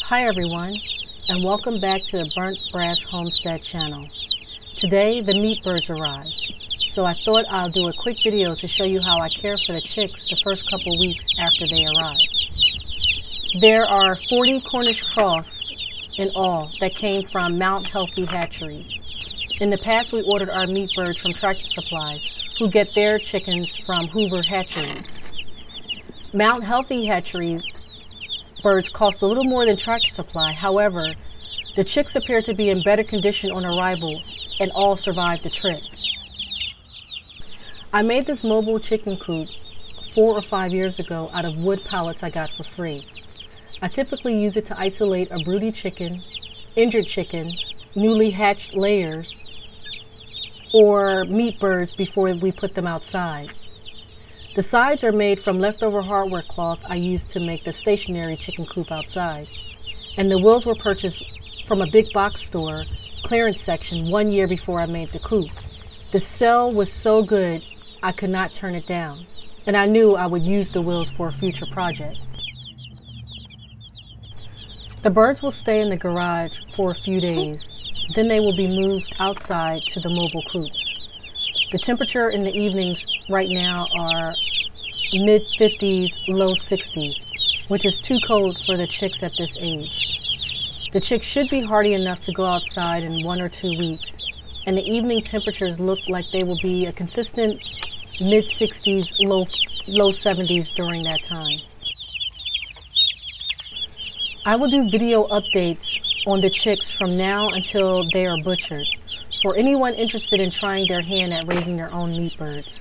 Hi everyone, and welcome back to the Burnt Brass Homestead channel. Today the meat birds arrived, so I thought I'll do a quick video to show you how I care for the chicks the first couple weeks after they arrive. There are 40 Cornish cross in all that came from Mount Healthy hatcheries. In the past we ordered our meat birds from Tractor Supply, who get their chickens from Hoover hatcheries. Mount Healthy hatcheries birds cost a little more than Tractor Supply. However, the chicks appear to be in better condition on arrival and all survived the trip. I made this mobile chicken coop 4 or 5 years ago out of wood pallets I got for free. I typically use it to isolate a broody chicken, injured chicken, newly hatched layers, or meat birds before we put them outside. The sides are made from leftover hardware cloth I used to make the stationary chicken coop outside. And the wheels were purchased from a big box store clearance section 1 year before I made the coop. The sell was so good I could not turn it down, and I knew I would use the wheels for a future project. The birds will stay in the garage for a few days, then they will be moved outside to the mobile coops. The temperature in the evenings right now are mid-50s, low 60s, which is too cold for the chicks at this age. The chicks should be hardy enough to go outside in 1 or 2 weeks, and the evening temperatures look like they will be a consistent mid-60s, low 70s during that time. I will do video updates on the chicks from now until they are butchered, for anyone interested in trying their hand at raising their own meat birds.